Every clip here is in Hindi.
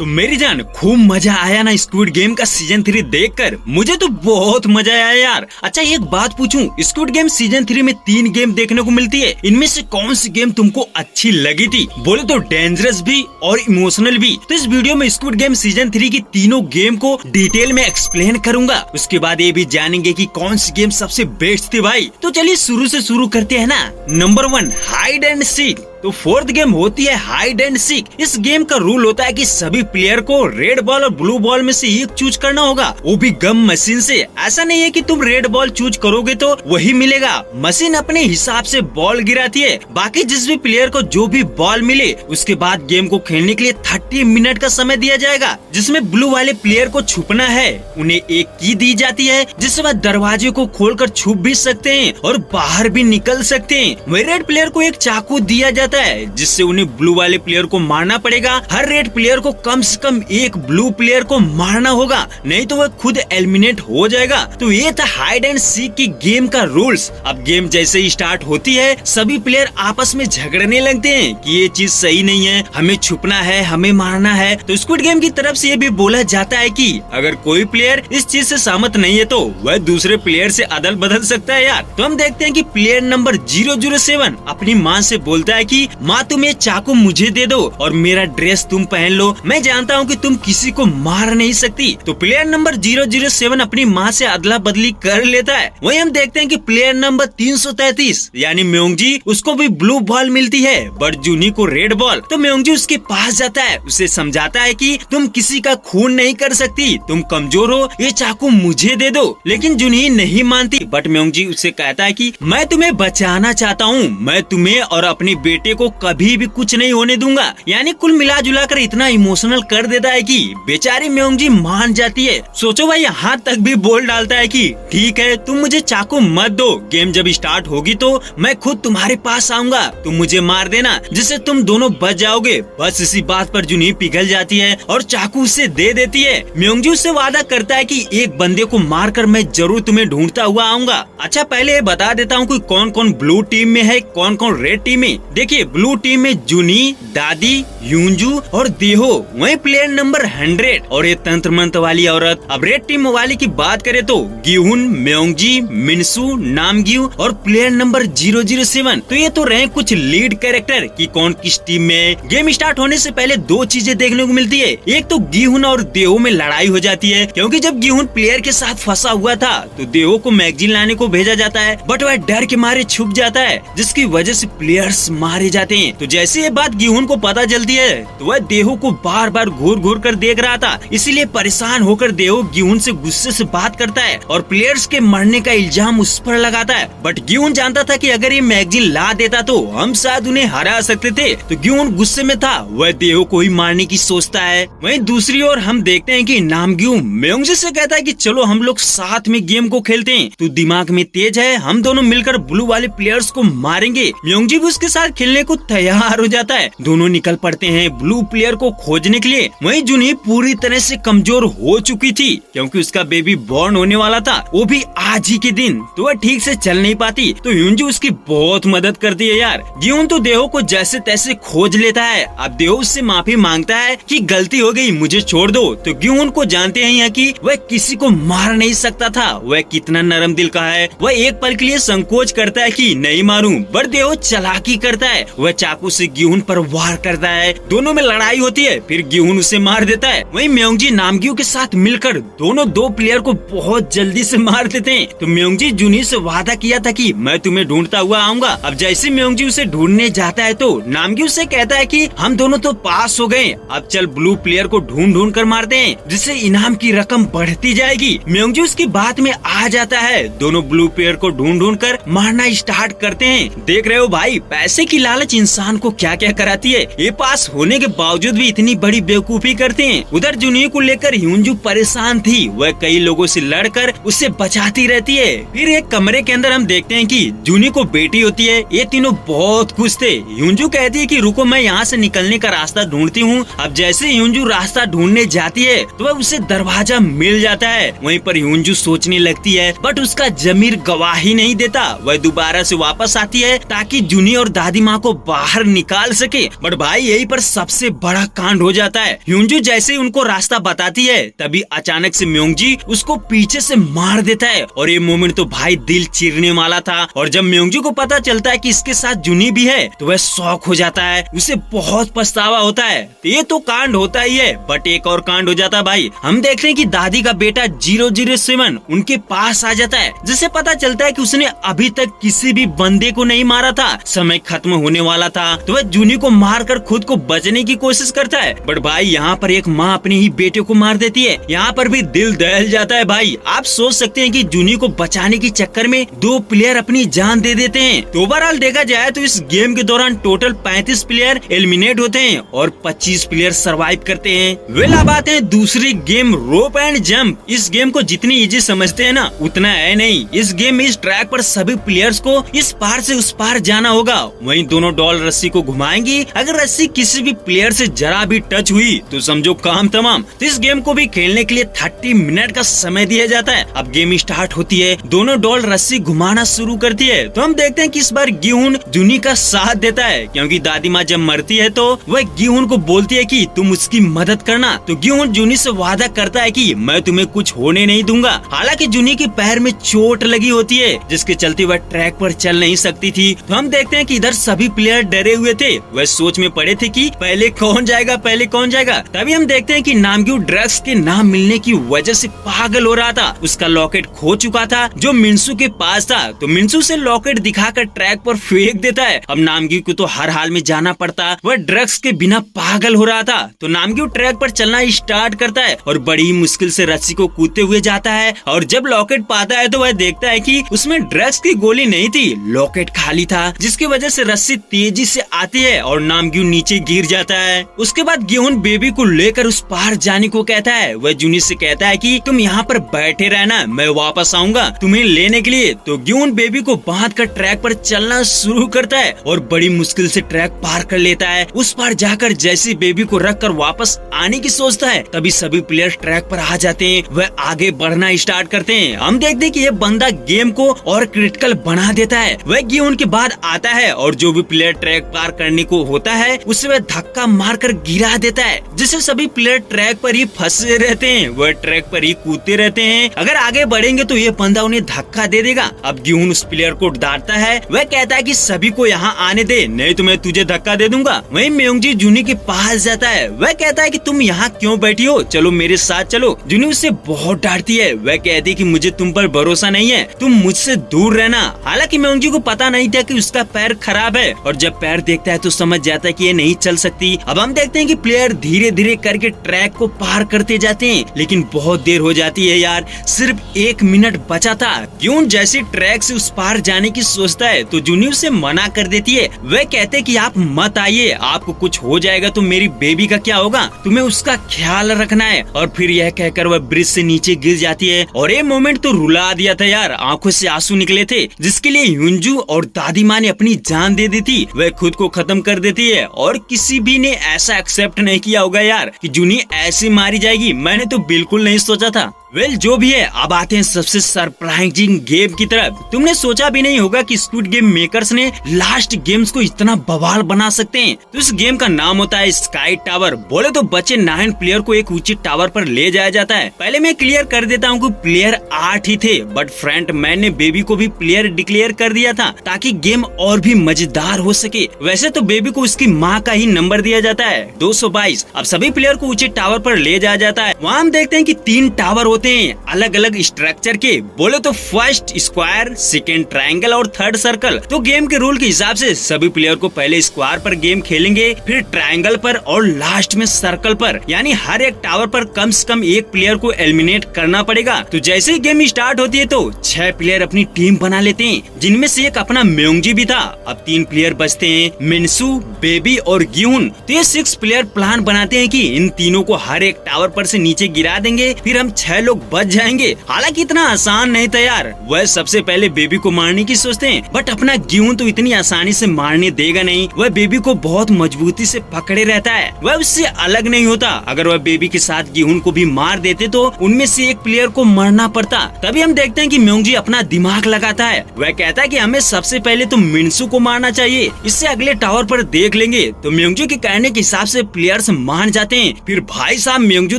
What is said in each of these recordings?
तो मेरी जान खूब मजा आया ना स्क्विड गेम का सीजन 3 देखकर। मुझे तो बहुत मजा आया यार। अच्छा एक बात पूछूं, स्क्विड गेम सीजन 3 में 3 गेम देखने को मिलती है, इनमें से कौन सी गेम तुमको अच्छी लगी थी? बोले तो डेंजरस भी और इमोशनल भी। तो इस वीडियो में स्क्विड गेम सीजन 3 की तीनों गेम को डिटेल में एक्सप्लेन करूंगा। उसके बाद ये भी जानेंगे कि कौन सी गेम सबसे बेस्ट थी भाई। तो चलिए शुरू से शुरू करते हैं ना। Number 1 hide and seek. तो फोर्थ गेम होती है हाइड एंड सीक। इस गेम का रूल होता है कि सभी प्लेयर को रेड बॉल और ब्लू बॉल में से एक चूज करना होगा, वो भी गम मशीन से। ऐसा नहीं है कि तुम रेड बॉल चूज करोगे तो वही मिलेगा। मशीन अपने हिसाब से बॉल गिराती है। बाकी जिस भी प्लेयर को जो भी बॉल मिले उसके बाद गेम को खेलने के लिए 30 मिनट का समय दिया जाएगा, जिसमें ब्लू वाले प्लेयर को छुपना है। उन्हें एक की दी जाती है जिससे वह दरवाजे को खोलकर छुप भी सकते हैं और बाहर भी निकल सकते हैं। वही रेड प्लेयर को एक चाकू दिया जाता है जिससे उन्हें ब्लू वाले प्लेयर को मारना पड़ेगा। हर रेड प्लेयर को कम से कम एक ब्लू प्लेयर को मारना होगा, नहीं तो वह खुद एलिमिनेट हो जाएगा। तो ये था हाइड एंड सीक की गेम का रूल्स। अब गेम जैसे ही स्टार्ट होती है सभी प्लेयर आपस में झगड़ने लगते हैं कि ये चीज सही नहीं है, हमें छुपना है, हमें मारना है। तो स्क्विड गेम की तरफ से ये भी बोला जाता है कि अगर कोई प्लेयर इस चीज से सहमत नहीं है तो वह दूसरे प्लेयर से अदल बदल सकता है यार। तो हम देखते हैं कि प्लेयर नंबर 007 अपनी माँ से बोलता है कि माँ तुम ये चाकू मुझे दे दो और मेरा ड्रेस तुम पहन लो, मैं जानता हूँ कि तुम किसी को मार नहीं सकती। तो प्लेयर नंबर 007 अपनी माँ से अदला बदली कर लेता है। वही हम देखते हैं कि प्लेयर नंबर 333 यानी म्योंगजी, उसको भी ब्लू बॉल मिलती है बट जूनी को रेड बॉल। तो म्योंगजी उसके पास जाता है, उसे समझाता है कि तुम किसी का खून नहीं कर सकती, तुम कमजोर हो, ये चाकू मुझे दे दो। लेकिन जूनी नहीं मानती बट म्योंगजी उससे कहता है कि मैं तुम्हें बचाना चाहता हूँ, मैं तुम्हें और अपने बेटे को कभी भी कुछ नहीं होने दूंगा। यानी कुल मिला जुला कर इतना इमोशनल कर देता है कि बेचारी म्योंगजी मान जाती है। सोचो भाई यहाँ तक भी बोल डालता है कि ठीक है तुम मुझे चाकू मत दो, गेम जब स्टार्ट होगी तो मैं खुद तुम्हारे पास आऊंगा, तुम मुझे मार देना जिससे तुम दोनों बच जाओगे। बस इसी बात पर जूनी पिघल जाती है और चाकू उसे दे देती है। म्योंगजी उससे वादा करता है कि एक बंदे को मारकर मैं जरूर तुम्हें ढूंढता हुआ आऊंगा। अच्छा पहले ये बता देता हूँ कि कौन कौन ब्लू टीम में है, कौन कौन रेड टीम में। देखिए ब्लू टीम में जूनी, दादी, यूंजू और देहो। वही प्लेयर नंबर 100 और ये तंत्र मंत्र वाली औरत। अब रेड टीम वाली की बात करें तो गिहुन, म्योंगजी, मिनसू, नामग्यू और प्लेयर नंबर 007। तो ये तो रहे कुछ लीड कैरेक्टर कि कौन किस टीम में है। गेम स्टार्ट होने से पहले दो चीजें देखने को मिलती है। एक तो गिहुन और देहो में लड़ाई हो जाती है, क्योंकि जब गिहुन प्लेयर के साथ फंसा हुआ था तो देहो को मैगजीन लाने को भेजा जाता है बट वह डर के मारे छुप जाता है, जिसकी वजह से प्लेयर्स मारे जाते हैं। तो जैसे ये बात गिहुन को पता चलती है तो वह देहो को बार बार घूर घूर कर देख रहा था, इसीलिए परेशान होकर देहो गिहुन से गुस्से से बात करता है और प्लेयर्स के मरने का इल्जाम उस पर लगाता है। बट गिहुन जानता था कि अगर ये मैगजीन ला देता तो हम शायद उन्हें हरा सकते थे। तो गिहुन गुस्से में था, वह देहो को ही मारने की सोचता है। वहीं दूसरी ओर हम देखते हैं कि नामग्यू म्योंगजी से कहता है कि चलो हम लोग साथ में गेम को खेलते हैं, तू दिमाग में तेज है, हम दोनों मिलकर ब्लू वाले प्लेयर्स को मारेंगे। म्योंगजी भी उसके साथ खेलने को तैयार हो जाता है। दोनों निकल पड़ते हैं ब्लू प्लेयर को खोजने के लिए। वहीं जूनी पूरी तरह से कमजोर हो चुकी थी क्योंकि उसका बेबी बॉर्न होने वाला था, वो भी आज ही के दिन। तो वह ठीक से चल नहीं पाती, तो यूंजू उसकी बहुत मदद करती है यार। गिहुन तो देहो को जैसे तैसे खोज लेता है। अब देहो उससे माफी मांगता है कि गलती हो गई, मुझे छोड़ दो। तो गिहुन को जानते हैं कि वह किसी को मार नहीं सकता था, वह कितना नरम दिल का है। वह एक पल के लिए संकोच करता है कि नहीं मारूं, पर देहो चालाकी करता है, वह चाकू से गिहुन पर वार करता है। दोनों में लड़ाई होती है, फिर गिहुन उसे मार देता है। वहीं म्योंगजी नामग्यू के साथ मिलकर दोनों दो प्लेयर को बहुत जल्दी से मार देते हैं। तो म्योंगजी जूनी से वादा किया था कि मैं तुम्हें ढूंढता हुआ आऊंगा। अब जैसे म्योंगजी उसे ढूंढने जाता है तो नामग्यू से कहता है कि हम दोनों तो पास हो गए, अब चल ब्लू प्लेयर को ढूंढ ढूंढ कर मारते हैं, जिससे इनाम की रकम बढ़ती जाएगी। म्योंगजी उसकी बात में आ जाता है। दोनों ब्लू प्लेयर को ढूंढ ढूंढ कर मारना स्टार्ट करते हैं। देख रहे हो भाई, पैसे की लालच इंसान को क्या क्या कराती है। ये पास होने के बावजूद भी इतनी बड़ी बेवकूफी करते हैं। उधर जूनी को लेकर यूंजू परेशान थी, वह कई लोगों से लड़कर उसे बचाती रहती है। फिर एक कमरे के अंदर हम देखते हैं कि जूनी को बेटी होती है। ये तीनों बहुत खुश थे। यूंजू कहती है कि रुको मैं यहाँ से निकलने का रास्ता ढूंढती हूँ। अब जैसे यूंजू रास्ता ढूंढने जाती है तो वह उसे दरवाजा मिल जाता है। वहीं पर यूंजू सोचने लगती है बट उसका जमीर गवाही नहीं देता। वह दोबारा से वापस आती है ताकि जूनी और दादी माँ को बाहर निकाल सके। बट भाई यही पर सबसे बड़ा कांड हो जाता है। ह्यूंजू जैसे ही उनको रास्ता बताती है तभी अचानक से म्योंगजी उसको पीछे से मार देता है और ये मोमेंट तो भाई दिल चीरने वाला था। और जब म्योंगजी को पता चलता है कि इसके साथ जुनी भी है तो वह शॉक हो जाता है, उसे बहुत पछतावा होता है। तो ये तो कांड होता ही है, बट एक और कांड हो जाता है भाई। हम देखते हैं कि दादी का बेटा 007 उनके पास आ जाता है, जिससे पता चलता है कि उसने अभी तक किसी भी बंदे को नहीं मारा था, समय खत्म होने वाला था। तो वह जूनी को मारकर खुद को बचने की कोशिश करता है। बट भाई यहाँ पर एक माँ अपने ही बेटे को मार देती है। यहाँ पर भी दिल दहल जाता है भाई। आप सोच सकते हैं कि जूनी को बचाने के चक्कर में 2 प्लेयर अपनी जान दे देते हैं। तो ओवरऑल देखा जाए तो इस गेम के दौरान टोटल 35 प्लेयर एलिमिनेट होते हैं और 25 प्लेयर सरवाइव करते हैं। वेल अब आते हैं दूसरी गेम रोप एंड जंप। इस गेम को जितनी इजी समझते हैं ना उतना है नहीं। इस गेम में इस ट्रैक पर सभी प्लेयर्स को इस पार से उस पार जाना होगा। वहीं दोनों डॉल रस्सी को घुमाएंगी। अगर रस्सी किसी भी प्लेयर से जरा भी टच हुई तो समझो काम तमाम। तो इस गेम को भी खेलने के लिए 30 मिनट का समय दिया जाता है। अब गेम स्टार्ट होती है, दोनों डॉल रस्सी घुमाना शुरू करती है। तो हम देखते हैं कि इस बार गिहुन जूनी का साथ देता है, क्योंकि दादी माँ जब मरती है तो वह गिहुन को बोलती है कि तुम उसकी मदद करना। तो गिहुन जूनी से वादा करता है कि मैं तुम्हें कुछ होने नहीं दूंगा। हालांकि जूनी के पैर में चोट लगी होती है, जिसके चलते वह ट्रैक पर चल नहीं सकती थी। तो हम देखते हैं कि इधर सभी प्लेयर डरे हुए थे, वह सोच में पड़े थे कि पहले कौन जाएगा पहले कौन जाएगा। तभी हम देखते हैं कि नामग्यू ड्रग्स के नाम मिलने की वजह से पागल हो रहा था। उसका लॉकेट खो चुका था जो मिन्सू के पास था। तो मिन्सू से लॉकेट दिखाकर ट्रैक पर फेंक देता है। अब नामग्यू को तो हर हाल में जाना पड़ता, वह ड्रग्स के बिना पागल हो रहा था। तो नामग्यू ट्रैक पर चलना स्टार्ट करता है और बड़ी ही मुश्किल से रस्सी को कूदते हुए जाता है। और जब लॉकेट पाता है तो वह देखता है कि उसमें ड्रग्स की गोली नहीं थी, लॉकेट खाली था, जिसकी वजह से रस्सी तेजी से आती है और नामग्यू नीचे गिर जाता है। उसके बाद गिहुन बेबी को लेकर उस पार जाने को कहता है। वह जूनी से कहता है कि तुम यहाँ पर बैठे रहना, मैं वापस आऊंगा तुम्हें लेने के लिए। तो गिहुन बेबी को बांध कर ट्रैक पर चलना शुरू करता है और बड़ी मुश्किल से ट्रैक पार कर लेता है। उस पार जाकर जैसे बेबी को रख कर वापस आने की सोचता है तभी सभी प्लेयर ट्रैक पर आ जाते हैं। वह आगे बढ़ना स्टार्ट करते हैं। हम देखते हैं कि ये बंदा गेम को और क्रिटिकल बना देता है। वह गिहुन के बाद आता है और जो भी प्लेयर ट्रैक पार करने को होता है उसे वह धक्का मारकर गिरा देता है, जिससे सभी प्लेयर ट्रैक पर ही फंसे रहते हैं। वह ट्रैक पर ही कूदते रहते हैं। अगर आगे बढ़ेंगे तो ये बंदा उन्हें धक्का दे देगा। अब गिहुन उस प्लेयर को डांटता है। वह कहता है कि सभी को यहाँ आने दे, नहीं तो मैं तुझे धक्का दे दूंगा। वहीं म्योंगजी जूनी के पास जाता है। वह कहता है कि तुम यहाँ क्यों बैठी हो, चलो मेरे साथ चलो। जूनी उससे बहुत डांटती है। वह कहती है कि मुझे तुम पर भरोसा नहीं है, तुम मुझसे दूर रहना। हालांकि म्योंगजी को पता नहीं था कि उसका पैर खराब है और जब पैर देखता है तो समझ जाता है कि ये नहीं चल सकती। अब हम देखते हैं कि प्लेयर धीरे धीरे करके ट्रैक को पार करते जाते हैं, लेकिन बहुत देर हो जाती है यार। सिर्फ 1 मिनट बचा था। गिहुन जैसे ट्रैक से उस पार जाने की सोचता है तो जूनी उसे मना कर देती है। वह कहते हैं कि आप मत आइए, आपको कुछ हो जाएगा तो मेरी बेबी का क्या होगा, तुम्हें उसका ख्याल रखना है। और फिर यह कहकर वह ब्रिज से नीचे गिर जाती है। और ये मोमेंट तो रुला दिया था यार, आंखों से आंसू निकले थे, जिसके लिए ह्यूंजू और दादी माँ ने अपनी जान दे दी थी। वह खुद को खत्म कर देती है और किसी भी ने ऐसा एक्सेप्ट नहीं किया होगा यार कि जूनी ऐसे मारी जाएगी। मैंने तो बिल्कुल नहीं सोचा था। वेल जो भी है, अब आते हैं सबसे सरप्राइजिंग गेम की तरफ। तुमने सोचा भी नहीं होगा कि स्क्विड गेम मेकर्स ने लास्ट गेम्स को इतना बवाल बना सकते हैं। तो इस गेम का नाम होता है स्काई टावर। बोले तो बचे 9 प्लेयर को एक ऊंचे टावर पर ले जाया जाता है। पहले मैं क्लियर कर देता हूँ कि प्लेयर 8 ही थे, बट फ्रंट मैन ने बेबी को भी प्लेयर डिक्लेयर कर दिया था ताकि गेम और भी मजेदार हो सके। वैसे तो बेबी को उसकी माँ का ही नंबर दिया जाता है 222। अब सभी प्लेयर को ऊंचे टावर पर ले जाया जाता है। वहाँ हम देखते हैं कि 3 टावर होते हैं अलग अलग स्ट्रक्चर के। बोले तो फर्स्ट स्क्वायर, सेकंड ट्रायंगल और थर्ड सर्कल। तो गेम के रूल के हिसाब से सभी प्लेयर को पहले स्क्वायर पर गेम खेलेंगे, फिर ट्रायंगल पर और लास्ट में सर्कल पर। यानी हर एक टावर पर कम से कम एक प्लेयर को एलिमिनेट करना पड़ेगा। तो जैसे ही गेम स्टार्ट होती है तो 6 प्लेयर अपनी टीम बना लेते हैं, जिनमें से एक अपना म्योंगजी भी था। अब 3 प्लेयर बचते हैं, मिन्सू, बेबी और गिहुन। तो ये 6 प्लेयर प्लान बनाते हैं कि इन तीनों को हर एक टावर पर से नीचे गिरा देंगे, फिर हम 6 लोग बच जाएंगे। हालांकि इतना आसान नहीं था यार। वह सबसे पहले बेबी को मारने की सोचते हैं, बट अपना गेहूं तो इतनी आसानी से मारने देगा नहीं। वह बेबी को बहुत मजबूती से पकड़े रहता है, वह उससे अलग नहीं होता। अगर वह बेबी के साथ गेहूं को भी मार देते तो उनमें से एक प्लेयर को मरना पड़ता। तभी हम देखते हैं कि म्योंगजी अपना दिमाग लगाता है। वह कहता है कि हमें सबसे पहले तो मिन्सू को मारना चाहिए, इससे अगले टावर पर देख लेंगे। तो म्योंगजी के कहने के हिसाब से प्लेयर्स मान जाते हैं। फिर भाई साहब म्योंगजी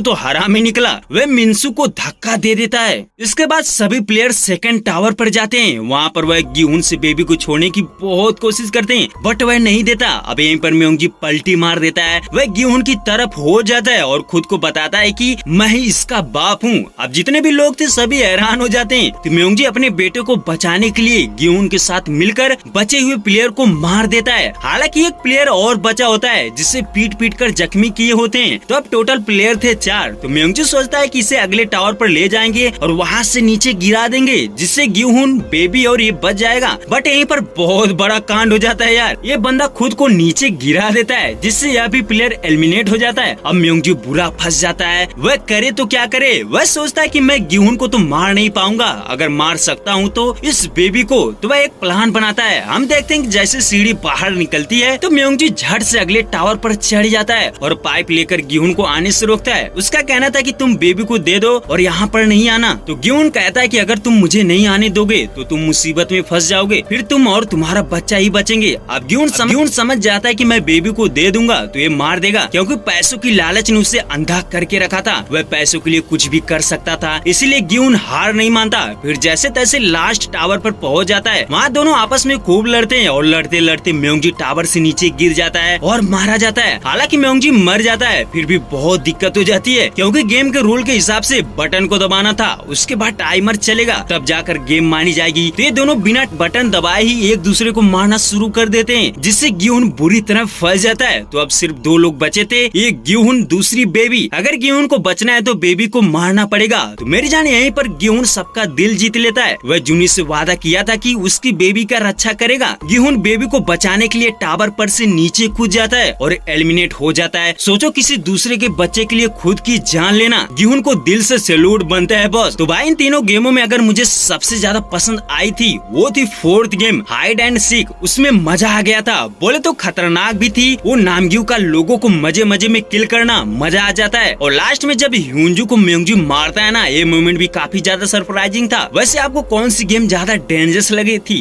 तो हरामी निकला, वह मिन्सू को धक्का दे देता है। इसके बाद सभी प्लेयर सेकंड टावर पर जाते हैं। वहाँ पर वह गेहूं से बेबी को छोड़ने की बहुत कोशिश करते हैं, बट वह नहीं देता। अब यहीं पर म्योंगजी पलटी मार देता है। वह गेहूं की तरफ हो जाता है और खुद को बताता है कि मैं ही इसका बाप हूँ। अब जितने भी लोग थे सभी हैरान हो जाते हैं। तो म्योंगजी अपने बेटे को बचाने के लिए गेहूं के साथ मिलकर बचे हुए प्लेयर को मार देता है। हालांकि एक प्लेयर और बचा होता है जिसे पीट पीट कर जख्मी किए होते हैं। तो अब टोटल प्लेयर थे 4। तो म्योंगजी सोचता है कि इसे अगले टावर पर ले जाएंगे और वहाँ से नीचे गिरा देंगे, जिससे गेहूं, बेबी और ये बच जाएगा। बट यहीं पर बहुत बड़ा कांड हो जाता है यार। ये बंदा खुद को नीचे गिरा देता है, जिससे यह भी प्लेयर एलिमिनेट हो जाता है। अब म्योंगजी बुरा फंस जाता है। वह करे तो क्या करे। वह सोचता है कि मैं गेहूं को तो मार नहीं पाऊंगा, अगर मार सकता हूँ तो इस बेबी को। तो वह एक प्लान बनाता है। हम देखते हैं कि जैसे सीढ़ी बाहर निकलती है तो म्योंगजी झट से अगले टावर पर चढ़ जाता है और पाइप लेकर गेहूं को आने से रोकता है। उसका कहना था कि तुम बेबी को दे दो और यहाँ पर नहीं आना। तो गेहूं कहता है कि अगर तुम मुझे नहीं आने दोगे तो तुम मुसीबत में फंस जाओगे, फिर तुम और तुम्हारा बच्चा ही बचेंगे। अब गेहूं समझ जाता है कि मैं बेबी को दे दूंगा तो ये मार देगा, क्योंकि पैसों की लालच ने उसे अंधा करके रखा था। वह पैसों के लिए कुछ भी कर सकता था, इसीलिए गेहूं हार नहीं मानता। फिर जैसे तैसे लास्ट टावर पर पहुंच जाता है। वहाँ दोनों आपस में खूब लड़ते हैं और लड़ते लड़ते म्योंगजी टावर से नीचे गिर जाता है और मारा जाता है। हालांकि म्योंगजी मर जाता है, फिर भी बहुत दिक्कत हो जाती है, क्योंकि गेम के रूल के हिसाब से बटन को दबाना था, उसके बाद टाइमर चलेगा, तब जाकर गेम मानी जाएगी। तो ये दोनों बिना बटन दबाए ही एक दूसरे को मारना शुरू कर देते हैं, जिससे गेहूं बुरी तरह फंस जाता है। तो अब सिर्फ 2 लोग बचे थे, एक गेहूं, दूसरी बेबी। अगर गेहूं को बचना है तो बेबी को मारना पड़ेगा। तो मेरी जान यहीं पर गेहूं सबका दिल जीत लेता है। वह जूनी से वादा किया था कि उसकी बेबी का रक्षा करेगा। गेहूं बेबी को बचाने के लिए टावर पर से नीचे कूद जाता है और एलिमिनेट हो जाता है। सोचो किसी दूसरे के बच्चे के लिए खुद की जान लेना। गेहूं को दिल से सैल्यूट बनता है बॉस। तो भाई इन तीनों गेमों में अगर मुझे सबसे ज्यादा पसंद आई थी वो थी 4th game hide and seek. उसमें मजा आ गया था, बोले तो खतरनाक भी थी। वो नामग्यू का लोगों को मजे मजे में किल करना मजा आ जाता है। और लास्ट में जब ह्यूंजू को म्योंगजी मारता है ना, ये मोमेंट भी काफी ज्यादा सरप्राइजिंग था। वैसे आपको कौन सी गेम ज्यादा डेंजरस लगी थी?